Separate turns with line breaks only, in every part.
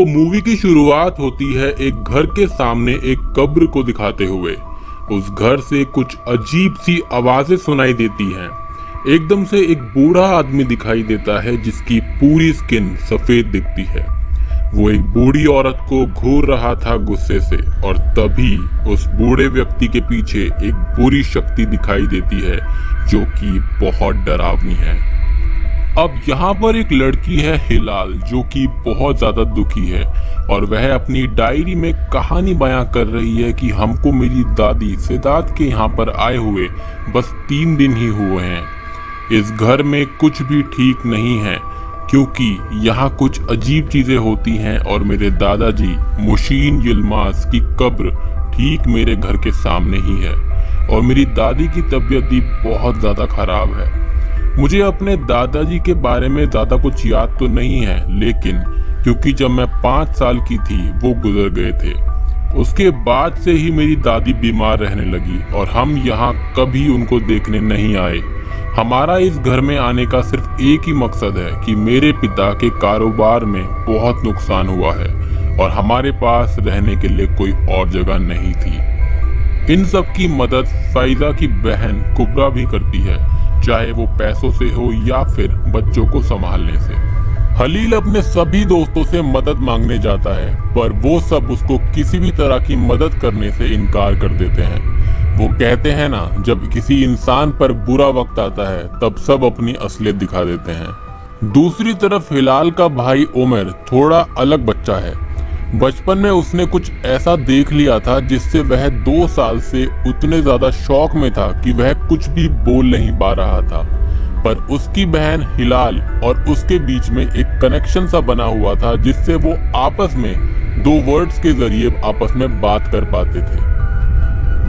तो मूवी की शुरुआत होती है एक घर के सामने एक कब्र को दिखाते हुए। उस घर से कुछ अजीब सी आवाजें सुनाई देती हैं। एकदम से एक बूढ़ा आदमी दिखाई देता है जिसकी पूरी स्किन सफेद दिखती है। वो एक बूढ़ी औरत को घूर रहा था गुस्से से, और तभी उस बूढ़े व्यक्ति के पीछे एक बुरी शक्ति दिखाई देती है जो कि बहुत डरावनी है। अब यहाँ पर एक लड़की है हिलाल, जो कि बहुत ज्यादा दुखी है और वह अपनी डायरी में कहानी बयां कर रही है कि हमको मेरी दादी सिद्धार्थ के यहाँ पर आए हुए बस 3 दिन ही हुए हैं। इस घर में कुछ भी ठीक नहीं है क्योंकि यहाँ कुछ अजीब चीजें होती हैं और मेरे दादाजी मुशीन यिल्माज की कब्र ठीक मेरे घर के सामने ही है और मेरी दादी की तबीयत भी बहुत ज्यादा खराब है। मुझे अपने दादाजी के बारे में ज्यादा कुछ याद तो नहीं है, लेकिन क्योंकि जब मैं 5 साल की थी वो गुजर गए थे। उसके बाद से ही मेरी दादी बीमार रहने लगी और हम यहाँ कभी उनको देखने नहीं आए। हमारा इस घर में आने का सिर्फ एक ही मकसद है कि मेरे पिता के कारोबार में बहुत नुकसान हुआ है और हमारे पास रहने के लिए कोई और जगह नहीं थी। इन सब की मदद फाइजा की बहन कुबरा भी करती है, चाहे वो पैसों से हो या फिर बच्चों को संभालने से। हलील अपने सभी दोस्तों से मदद मांगने जाता है, पर वो सब उसको किसी भी तरह की मदद करने से इनकार कर देते हैं। वो कहते हैं ना, जब किसी इंसान पर बुरा वक्त आता है तब सब अपनी असलियत दिखा देते हैं। दूसरी तरफ हिलाल का भाई उमर थोड़ा अलग बच्चा है। बचपन में उसने कुछ ऐसा देख लिया था जिससे वह 2 साल से उतने ज्यादा शौक में था कि वह कुछ भी बोल नहीं पा रहा था। पर उसकी बहन हिलाल और उसके बीच में एक कनेक्शन सा बना हुआ था जिससे वो आपस में 2 वर्ड्स के जरिए आपस में बात कर पाते थे।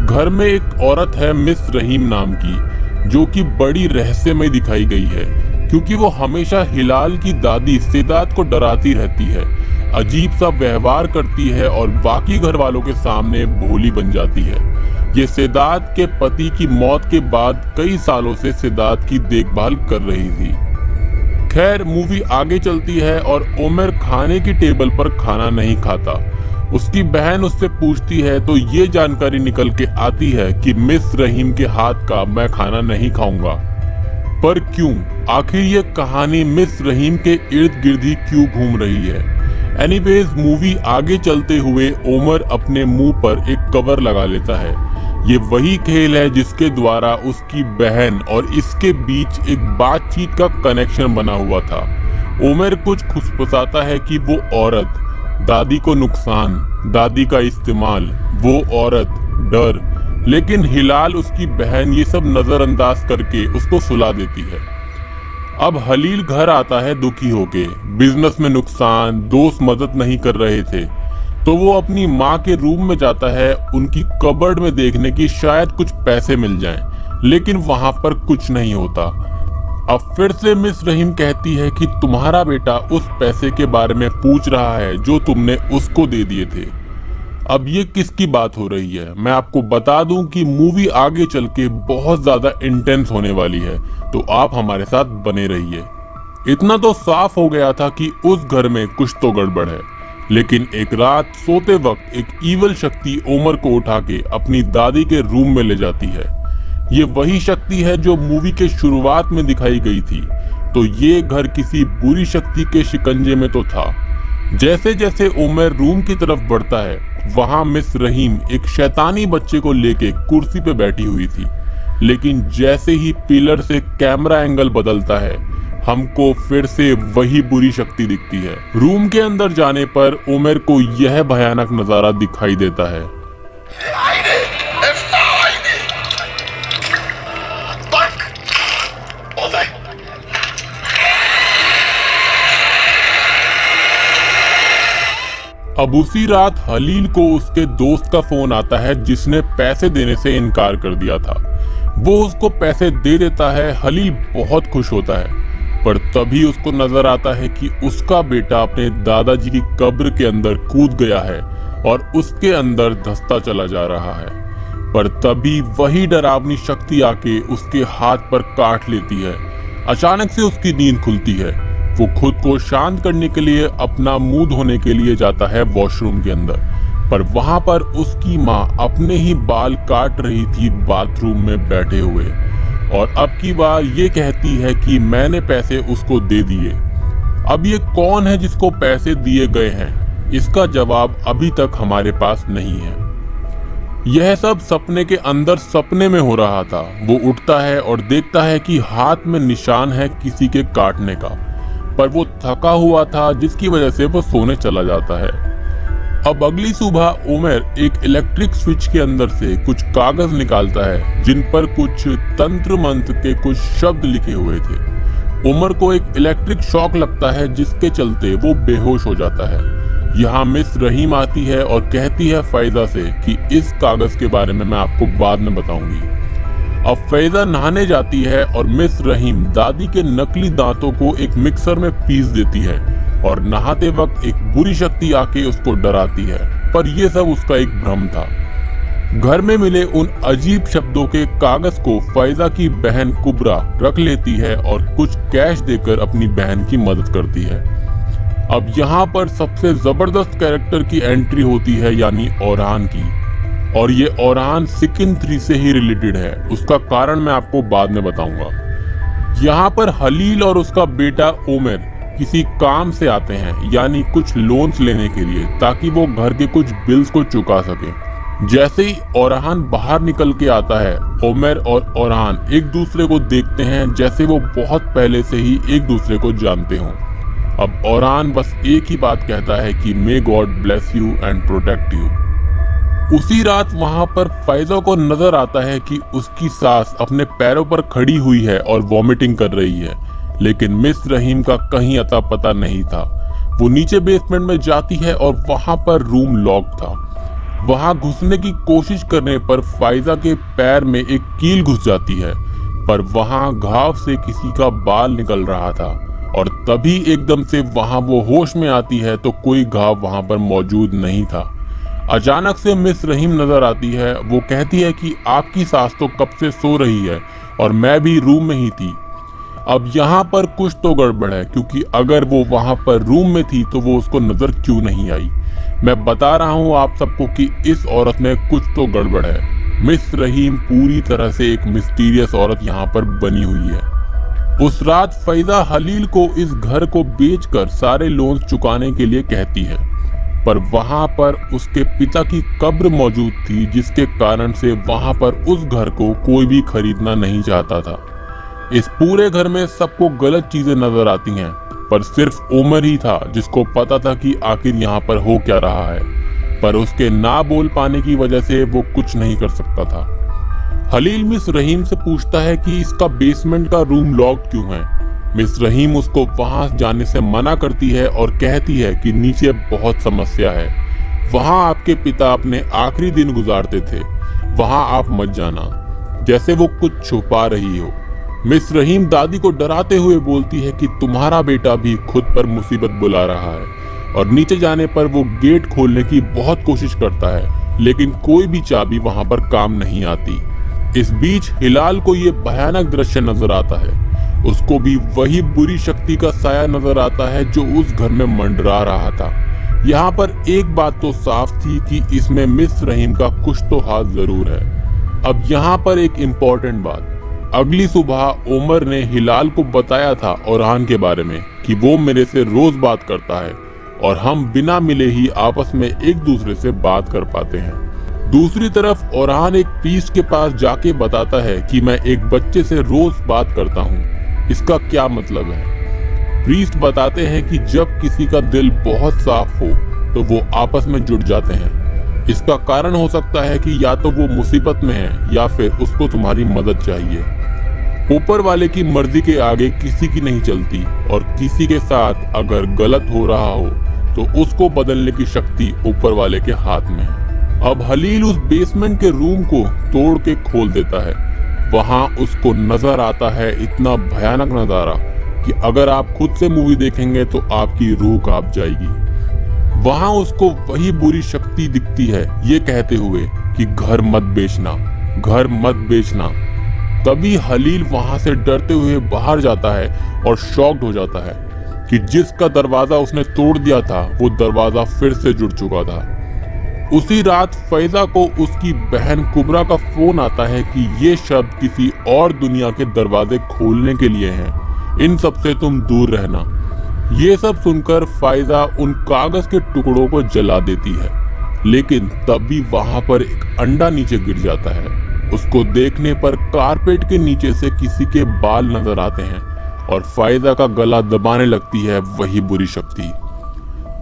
घर में एक औरत है मिस रहीम नाम की, जो कि बड़ी रहस्यमय दिखाई गई है क्योंकि वो हमेशा हिलाल की दादी सिद्धार्थ को डराती रहती है, अजीब सा व्यवहार करती है और बाकी घर वालों के सामने भोली बन जाती है। ये सिद्धार्थ के पति की मौत के बाद कई सालों से सिद्धार्थ की देखभाल कर रही थी। खैर, मूवी आगे चलती है और उमर खाने की टेबल पर खाना नहीं खाता। उसकी बहन उससे पूछती है तो ये जानकारी निकल के आती है कि मिस रहीम के हाथ का मैं खाना नहीं खाऊंगा। पर क्यों? आखिर ये कहानी मिस रहीम के इर्द गिर्द ही क्यों घूम रही है? एनीवेज, मूवी आगे चलते हुए उमर अपने मुंह पर एक कवर लगा लेता है। ये वही खेल है जिसके द्वारा उसकी बहन और इसके बीच एक बातचीत का कनेक्शन बना हुआ था। उमर कुछ खुशफुसाता है कि वो औरत, दादी को नुकसान, दादी का इस्तेमाल, वो औरत, डर, लेकिन हिलाल उसकी बहन ये सब नजरअंदाज करके उसको सुला देती है। अब हलील घर आता है दुखी होके। बिजनेस में नुकसान, दोस्त मदद नहीं कर रहे थे, तो वो अपनी माँ के रूम में जाता है उनकी कबर्ड में देखने की शायद कुछ पैसे मिल जाएं, लेकिन वहां पर कुछ नहीं होता। अब फिर से मिस रहीम कहती है कि तुम्हारा बेटा उस पैसे के बारे में पूछ रहा है जो तुमने उसको दे दिए थे। अब ये किसकी बात हो रही है? मैं आपको बता दूं कि मूवी आगे चल के बहुत ज्यादा इंटेंस होने वाली है, तो आप हमारे साथ बने रहिए। इतना तो साफ हो गया था कि उस घर में कुछ तो गड़बड़ है, लेकिन एक रात सोते वक्त एक ईवल शक्ति उमर को उठा के अपनी दादी के रूम में ले जाती है। ये वही शक्ति है जो मूवी के शुरुआत में दिखाई गई थी। तो ये घर किसी बुरी शक्ति के शिकंजे में तो था। जैसे जैसे उमर रूम की तरफ बढ़ता है, वहां मिस रहीम एक शैतानी बच्चे को लेके कुर्सी पे बैठी हुई थी, लेकिन जैसे ही पिलर से कैमरा एंगल बदलता है, हमको फिर से वही बुरी शक्ति दिखती है। रूम के अंदर जाने पर उमर को यह भयानक नजारा दिखाई देता है। अब उसी रात हलील को उसके दोस्त का फोन आता है जिसने पैसे देने से इनकार कर दिया था। वो उसको पैसे दे देता है। हलील बहुत खुश होता है, पर तभी उसको नजर आता है कि उसका बेटा अपने दादाजी की कब्र के अंदर कूद गया है और उसके अंदर धंसता चला जा रहा है। पर तभी वही डरावनी शक्ति आके उसके हाथ पर काट लेती है। अचानक से उसकी नींद खुलती है। वो खुद को शांत करने के लिए अपना मुंह धोने के लिए जाता है वॉशरूम के अंदर, पर वहां पर उसकी माँ अपने ही बाल काट रही थी बाथरूम में बैठे हुए, और अब की बार ये कहती है कि मैंने पैसे उसको दे दिए। अब ये कौन है जिसको पैसे दिए गए हैं, इसका जवाब अभी तक हमारे पास नहीं है। यह सब सपने के अंदर सपने में हो रहा था। वो उठता है और देखता है कि हाथ में निशान है किसी के काटने का, पर वो थका हुआ था जिसकी वजह से वो सोने चला जाता है। अब अगली सुबह उमर एक इलेक्ट्रिक स्विच के अंदर से कुछ कागज निकालता है जिन पर कुछ तंत्र मंत्र के कुछ शब्द लिखे हुए थे। उमर को एक इलेक्ट्रिक शॉक लगता है जिसके चलते वो बेहोश हो जाता है। यहाँ मिस रहीम आती है और कहती है फैजा से कि इस कागज के बारे में मैं आपको बाद में बताऊंगी। अब फैजा नहाने जाती है और मिस रहीम दादी के नकली दांतों को एक मिक्सर में पीस देती है और नहाते वक्त एक बुरी शक्ति आके उसको डराती है, पर यह सब उसका एक भ्रम था। घर में मिले उन अजीब शब्दों के कागज को फैजा की बहन कुबरा रख लेती है और कुछ कैश देकर अपनी बहन की मदद करती है। अब यहाँ पर सबसे जबरदस्त कैरेक्टर की एंट्री होती है, यानी ओरहान की, और ये ओरहान सिकिन 3 से ही रिलेटेड है। उसका कारण मैं आपको बाद में बताऊंगा। यहाँ पर हलील और उसका बेटा उमर किसी काम से आते हैं, यानी कुछ लोन्स लेने के लिए, ताकि वो घर के कुछ बिल्स को चुका सके। जैसे ही ओरहान बाहर निकल के आता है, उमर और ओरहान एक दूसरे को देखते हैं जैसे वो बहुत पहले से ही एक दूसरे को जानते हों। अब ओरहान बस एक ही बात कहता है कि may God bless you and protect you. उसी रात वहां पर फैजा को नजर आता है कि उसकी सास अपने पैरों पर खड़ी हुई है और वॉमिटिंग कर रही है, लेकिन मिस रहीम का कहीं अता पता नहीं था। वो नीचे बेसमेंट में जाती है और वहां पर रूम लॉक था। वहां घुसने की कोशिश करने पर फैजा के पैर में एक कील घुस जाती है, पर वहां घाव से किसी का बाल निकल रहा था, और तभी एकदम से वहां वो होश में आती है तो कोई घाव वहां पर मौजूद नहीं था। अचानक से मिस रहीम नजर आती है। वो कहती है कि आपकी सास तो कब से सो रही है और मैं भी रूम में ही थी। अब यहाँ पर कुछ तो गड़बड़ है, क्योंकि अगर वो वहां पर रूम में थी तो वो उसको नजर क्यों नहीं आई। मैं बता रहा हूँ आप सबको कि इस औरत में कुछ तो गड़बड़ है। मिस रहीम पूरी तरह से एक मिस्टीरियस औरत यहाँ पर बनी हुई है। उस रात फैजा हलील को इस घर को बेचकर सारे लोन चुकाने के लिए कहती है, पर वहां पर उसके पिता की कब्र मौजूद थी, जिसके कारण से वहां पर उस घर को कोई भी खरीदना नहीं चाहता था। इस पूरे घर में सबको गलत चीजें नजर आती हैं, पर सिर्फ उमर ही था जिसको पता था कि आखिर यहाँ पर हो क्या रहा है, पर उसके ना बोल पाने की वजह से वो कुछ नहीं कर सकता था। हलील मिस रहीम से पूछता है कि इसका बेसमेंट का रूम लॉक्ड क्यों है। मिस रहीम उसको वहां जाने से मना करती है और कहती है कि नीचे बहुत समस्या है, वहां आपके पिता अपने आखिरी दिन गुजारते थे, वहां आप मत जाना, जैसे वो कुछ छुपा रही हो। मिस रहीम दादी को डराते हुए बोलती है कि तुम्हारा बेटा भी खुद पर मुसीबत बुला रहा है, और नीचे जाने पर वो गेट खोलने की बहुत कोशिश करता है, लेकिन कोई भी चाबी वहां पर काम नहीं आती। इस बीच हिलाल को ये भयानक दृश्य नजर आता है। उसको भी वही बुरी शक्ति का साया नजर आता है जो उस घर में मंडरा रहा था। यहाँ पर एक बात तो साफ थी कि इसमें मिस रहीम का कुछ तो हाथ जरूर है। अब यहाँ पर एक इम्पोर्टेंट बात, अगली सुबह उमर ने हिलाल को बताया था ओरहान के बारे में कि वो मेरे से रोज बात करता है और हम बिना मिले ही आपस में एक दूसरे से बात कर पाते हैं। दूसरी तरफ ओरहान एक प्रीस्ट के पास जाके बताता है कि मैं एक बच्चे से रोज बात करता हूँ, इसका क्या मतलब है। प्रीस्ट बताते हैं कि जब किसी का दिल बहुत साफ हो तो वो आपस में जुड़ जाते हैं। इसका कारण हो सकता है कि या तो वो मुसीबत में है या फिर उसको तुम्हारी मदद चाहिए। ऊपर वाले की मर्जी के आगे किसी की नहीं चलती, और किसी के साथ अगर गलत हो रहा हो तो उसको बदलने की शक्ति ऊपर वाले के हाथ में है। अब हलील उस बेसमेंट के रूम को तोड़ के खोल देता है। वहां उसको नजर आता है इतना भयानक नजारा कि अगर आप खुद से मूवी देखेंगे तो आपकी रूह कांप जाएगी। वहां उसको वही बुरी शक्ति दिखती है, ये कहते हुए कि घर मत बेचना, घर मत बेचना। तभी हलील वहां से डरते हुए बाहर जाता है और शॉक्ड हो जाता है कि जिसका दरवाजा उसने तोड़ दिया था वो दरवाजा फिर से जुड़ चुका था। उसी रात फैजा को उसकी बहन कुबरा का फोन आता है कि ये शब्द किसी और दुनिया के दरवाजे खोलने के लिए हैं, इन सब से तुम दूर रहना। ये सब सुनकर फैजा उन कागज के टुकड़ों को जला देती है, लेकिन तभी वहां पर एक अंडा नीचे गिर जाता है। उसको देखने पर कारपेट के नीचे से किसी के बाल नजर आते हैं और फैजा का गला दबाने लगती है वही बुरी शक्ति।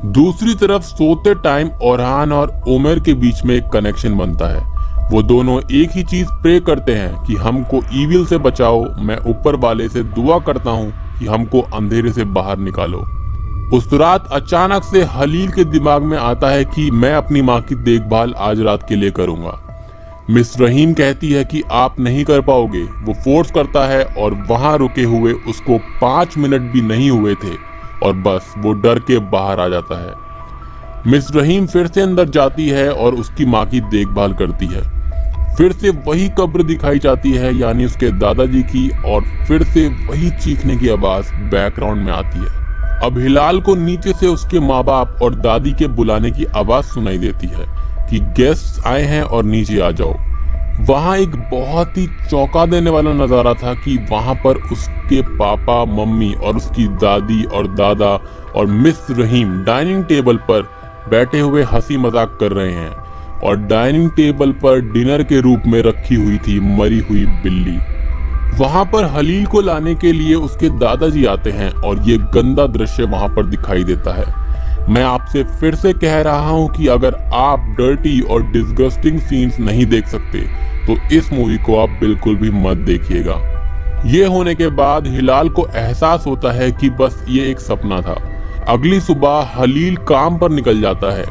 दूसरी तरफ सोते टाइम ओरहान और उमर के बीच में एक कनेक्शन बनता है। वो दोनों एक ही चीज प्रे करते हैं कि हमको ईविल से बचाओ, मैं ऊपर वाले से दुआ करता हूँ कि हमको अंधेरे से बाहर निकालो। उस रात अचानक से हलील के दिमाग में आता है कि मैं अपनी माँ की देखभाल आज रात के लिए करूंगा। मिस रहीम कहती है कि आप नहीं कर पाओगे। वो फोर्स करता है और वहां रुके हुए उसको 5 मिनट भी नहीं हुए थे और बस वो डर के बाहर आ जाता है। मिस रहीम फिर से अंदर जाती है और उसकी माँ की देखभाल करती है। फिर से वही कब्र दिखाई जाती है, यानी उसके दादाजी की, और फिर से वही चीखने की आवाज बैकग्राउंड में आती है। अब हिलाल को नीचे से उसके माँ बाप और दादी के बुलाने की आवाज सुनाई देती है कि गेस्ट आए हैं और नीचे आ जाओ। वहां एक बहुत ही चौंका देने वाला नजारा था कि वहां पर उसके पापा, मम्मी और उसकी दादी और दादा और मिस रहीम डाइनिंग टेबल पर बैठे हुए हंसी मजाक कर रहे हैं और डाइनिंग टेबल पर डिनर के रूप में रखी हुई थी मरी हुई बिल्ली। वहां पर हलील को लाने के लिए उसके दादाजी आते हैं और ये गंदा दृश्य वहां पर दिखाई देता है। मैं आपसे फिर से कह रहा हूं कि अगर आप डर्टी और डिस्गस्टिंग सीन्स नहीं देख सकते तो इस मूवी को आप बिल्कुल भी मत देखिएगा। ये होने के बाद हिलाल को एहसास होता है कि बस ये एक सपना था। अगली सुबह हलील काम पर निकल जाता है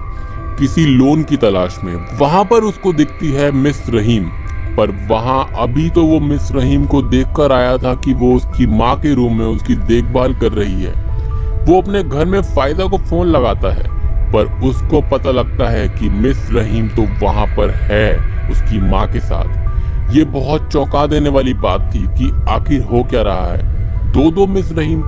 किसी लोन की तलाश में। वहां पर उसको दिखती है मिस रहीम, पर वहां अभी तो वो मिस रहीम को देखकर आया था कि वो उसकी माँ के रूम में उसकी देखभाल कर रही है। वो अपने घर में फैजा को फोन लगाता है, पर उसको पता लगता है कि मिस रहीम तो वहां पर है उसकी माँ के साथ। ये बहुत चौंका देने वाली बात थी कि आखिर हो क्या रहा है। दो मिस रहीम।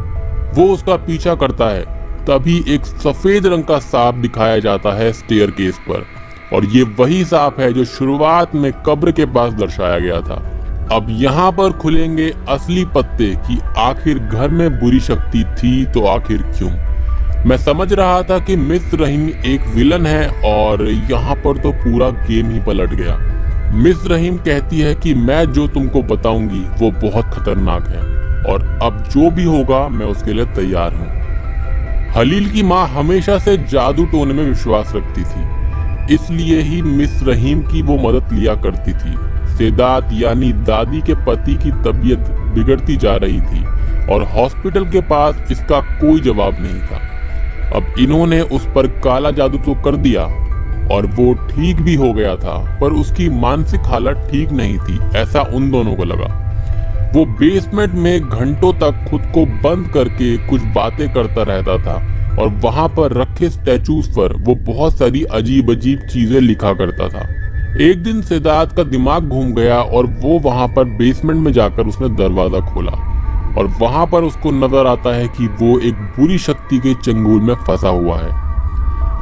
वो उसका पीछा करता है, तभी एक सफेद रंग का सांप दिखाया जाता है स्टेयरकेस पर, और ये वही सांप है जो शुरुआत में कब्र के पास दर्शाया गया था। अब यहाँ पर खुलेंगे असली पत्ते कि आखिर घर में बुरी शक्ति थी तो आखिर क्यों। मैं समझ रहा था कि मिस रहीम एक विलन है और यहाँ पर तो पूरा गेम ही पलट गया। मिस रहीम कहती है कि मैं जो तुमको बताऊंगी वो बहुत खतरनाक है और अब जो भी होगा मैं उसके लिए तैयार हूँ। हलील की माँ हमेशा से जादू टोने में विश्वास रखती थी, इसलिए ही मिस रहीम की वो मदद लिया करती थी। सेदात यानी दादी के पति की तबीयत बिगड़ती जा रही थी और हॉस्पिटल के पास इसका कोई जवाब नहीं था। अब इन्होंने उस पर काला जादू तो कर दिया और वो ठीक भी हो गया था, पर उसकी मानसिक हालत ठीक नहीं थी, ऐसा उन दोनों को लगा। वो बेसमेंट में घंटों तक खुद को बंद करके कुछ बातें करता रहता था और वहां पर रखे स्टैचूज पर वो बहुत सारी अजीब अजीब चीजें लिखा करता था। एक दिन सिद्धार्थ का दिमाग घूम गया और वो वहां पर बेसमेंट में जाकर उसने दरवाजा खोला और वहां पर उसको नजर आता है कि वो एक बुरी शक्ति के चंगुल में फंसा हुआ है।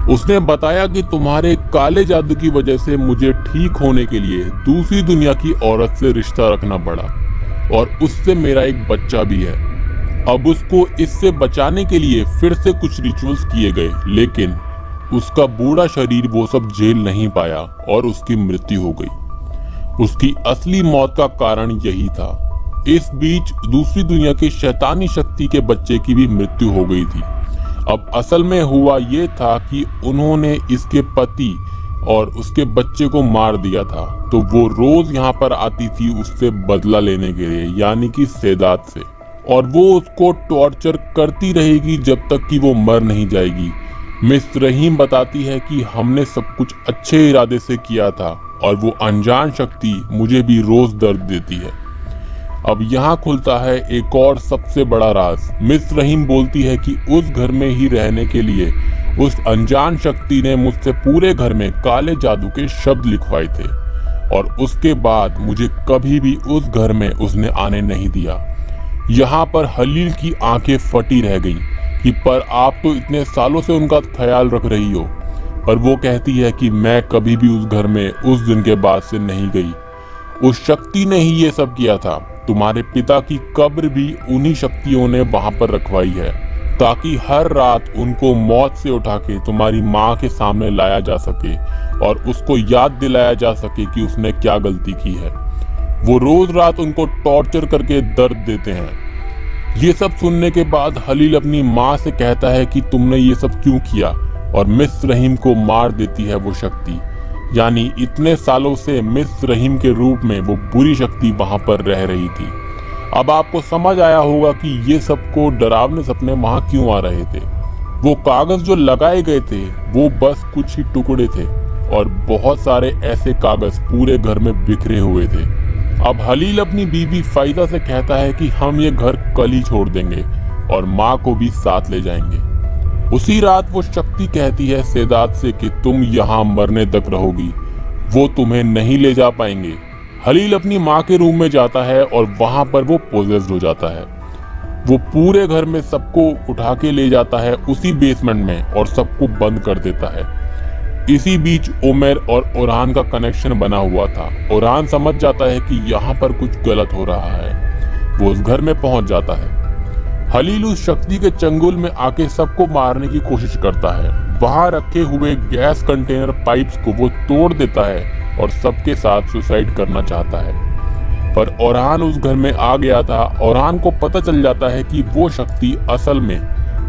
उसने बताया कि तुम्हारे काले जादू की वजह से मुझे ठीक होने के लिए दूसरी दुनिया की औरत से रिश्ता रखना पड़ा और उससे मेरा एक बच्चा भी है। अब उसको इससे बचाने के लिए फिर से कुछ रिचुअल्स किए गए, लेकिन उसका बूढ़ा शरीर वो सब झेल नहीं पाया और उसकी मृत्यु हो गई। उसकी असली मौत का कारण यही था। इस बीच दूसरी दुनिया की शैतानी शक्ति के बच्चे की भी मृत्यु हो गई थी। अब असल में हुआ ये था कि उन्होंने इसके पति और उसके बच्चे को मार दिया था, तो वो रोज यहाँ पर आती थी उससे बदला लेने के लिए, यानी कि सेदात से, और वो उसको टॉर्चर करती रहेगी जब तक कि वो मर नहीं जाएगी। मिस रहीम बताती है कि हमने सब कुछ अच्छे इरादे से किया था और वो अनजान शक्ति मुझे भी रोज दर्द देती है। अब यहाँ खुलता है एक और सबसे बड़ा राज। मिस रहीम बोलती है कि उस घर में ही रहने के लिए उस अनजान शक्ति ने मुझसे पूरे घर में काले जादू के शब्द लिखवाए थे और उसके बाद मुझे कभी भी उस घर में उसने आने नहीं दिया। यहाँ पर हलील की आंखें फटी रह गईं। कि पर आप तो इतने सालों से उनका ख्याल रख रही हो। पर वो कहती है कि मैं कभी भी उस घर में उस दिन के बाद से नहीं गई। उस शक्ति ने ही ये सब किया था। तुम्हारे पिता की कब्र भी उन्हीं शक्तियों ने वहां पर रखवाई है, ताकि हर रात उनको मौत से उठा के तुम्हारी माँ के सामने लाया जा सके और उसको याद दिलाया जा सके कि उसने क्या गलती की है। वो रोज रात उनको टॉर्चर करके दर्द देते हैं। ये सब सुनने के बाद हलील अपनी माँ से कहता है कि तुमने ये सब क्यों किया, और मिस रहीम को मार देती है वो शक्ति। यानी इतने सालों से मिस रहीम के रूप में वो बुरी शक्ति वहां पर रह रही थी। अब आपको समझ आया होगा कि ये सबको डरावने सपने वहां क्यों आ रहे थे। वो कागज जो लगाए गए थे वो बस कुछ ही टुकड़े थे, और बहुत सारे ऐसे कागज पूरे घर में बिखरे हुए थे। अब हलील अपनी बीवी फायदा से कहता है कि हम ये घर कल ही छोड़ देंगे और माँ को भी साथ ले जाएंगे। उसी रात वो शक्ति कहती है सेदात से कि तुम यहाँ मरने तक रहोगी, वो तुम्हें नहीं ले जा पाएंगे। हलील अपनी माँ के रूम में जाता है और वहां पर वो पोजेस्ड हो जाता है। वो पूरे घर में सबको उठा के ले जाता है उसी बेसमेंट में और सबको बंद कर देता है। इसी बीच उमर और ओरहान का कनेक्शन बना हुआ था। ओरहान समझ जाता है कि यहाँ पर कुछ गलत हो रहा है। वो उस घर में पहुंच जाता है। हलील उस शक्ति के चंगुल में आके सबको मारने की कोशिश करता है। वहां रखे हुए गैस कंटेनर पाइप्स को वो तोड़ देता है और सबके साथ सुसाइड करना चाहता है। पर ओरहान उस घर में आ गया था। ओरहान को पता चल जाता है कि वो शक्ति असल में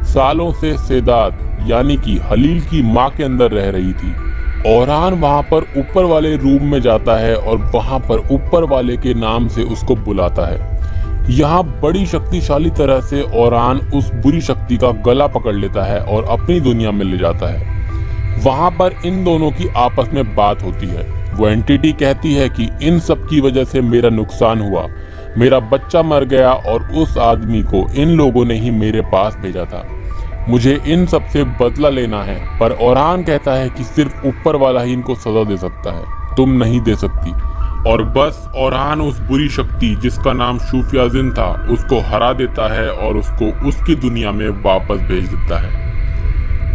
सालों से सेदात यानी कि हलील की माँ के अंदर रह रही थी। ओरहान वहां पर ऊपर वाले रूम में जाता है और वहां पर ऊपर वाले के नाम से उसको बुलाता है। यहाँ बड़ी शक्तिशाली तरह से ओरहान उस बुरी शक्ति का गला पकड़ लेता है और अपनी दुनिया में ले जाता है। वहां पर इन दोनों की आपस में बात होती है। वो एंटिटी कहती है कि इन सब की वजह से मेरा नुकसान हुआ, मेरा बच्चा मर गया और उस आदमी को इन लोगों ने ही मेरे पास भेजा था। मुझे इन सब से बदला लेना है। पर ओरहान कहता है कि सिर्फ ऊपर वाला ही इनको सजा दे सकता है, तुम नहीं दे सकती। और बस ओरहान उस बुरी शक्ति जिसका नाम शूफियाजिन था उसको हरा देता है और उसको उसकी दुनिया में वापस भेज देता है।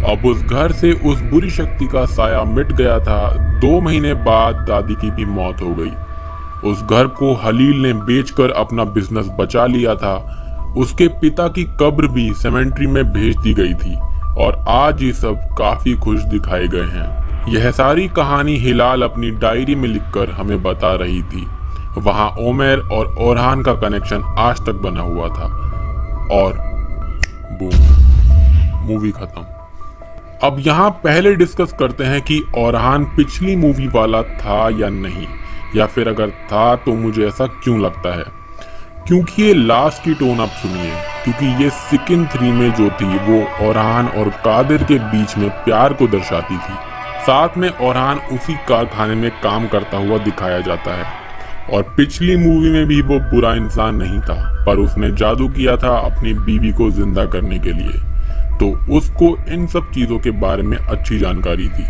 अब उस घर से उस बुरी शक्ति का साया मिट गया था। 2 महीने बाद दादी की भी मौत हो गई। उस घर को हलील ने बेचकर अपना बिजनेस बचा लिया था। उसके पिता की कब्र भी सेमेंट्री में भेज दी गई थी और आज ये सब काफी खुश दिखाए गए हैं। यह सारी कहानी हिलाल अपनी डायरी में लिखकर हमें बता रही थी। वहां उमर और ओरहान का कनेक्शन आज तक बना हुआ था। और बूम, मूवी खत्म। अब यहाँ पहले डिस्कस करते हैं कि ओरहान पिछली मूवी वाला था या नहीं, या फिर अगर था तो मुझे ऐसा क्यों लगता है। क्योंकि ये लास्ट की टोन आप सुनिए, क्योंकि ये सिकिन 3 में जो थी वो ओरहान और कादिर के बीच में प्यार को दर्शाती थी। साथ में ओरहान उसी कारखाने में काम करता हुआ दिखाया जाता है। और पिछली मूवी में भी वो बुरा इंसान नहीं था, पर उसने जादू किया था अपनी बीवी को जिंदा करने के लिए, तो उसको इन सब चीजों के बारे में अच्छी जानकारी थी।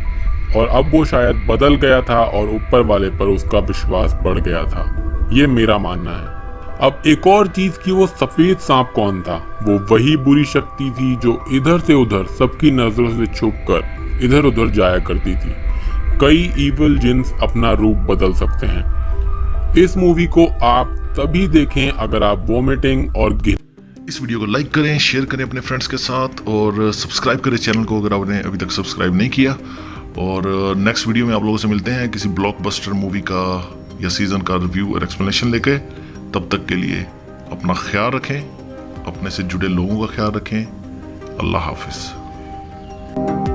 और अब वो शायद बदल गया था और ऊपर वाले पर उसका विश्वास बढ़ गया था, ये मेरा मानना है। अब एक और चीज कि वो सफेद सांप कौन था। वो वही बुरी शक्ति थी जो इधर से उधर सबकी नजरों से छुपकर इधर उधर जाया करती थी। कई इविल जिन्स अपना रूप बदल सकते हैं। इस मूवी को आप तभी देखें अगर आप वोमिटिंग और
इस वीडियो को लाइक करें, शेयर करें अपने फ्रेंड्स के साथ और सब्सक्राइब करें चैनल को अगर आपने अभी तक सब्सक्राइब नहीं किया। और नेक्स्ट वीडियो में आप लोगों से मिलते हैं किसी ब्लॉकबस्टर मूवी का या सीजन का रिव्यू और एक्सप्लेनेशन लेके। तब तक के लिए अपना ख्याल रखें, अपने से जुड़े लोगों का ख्याल रखें। अल्लाह हाफिज।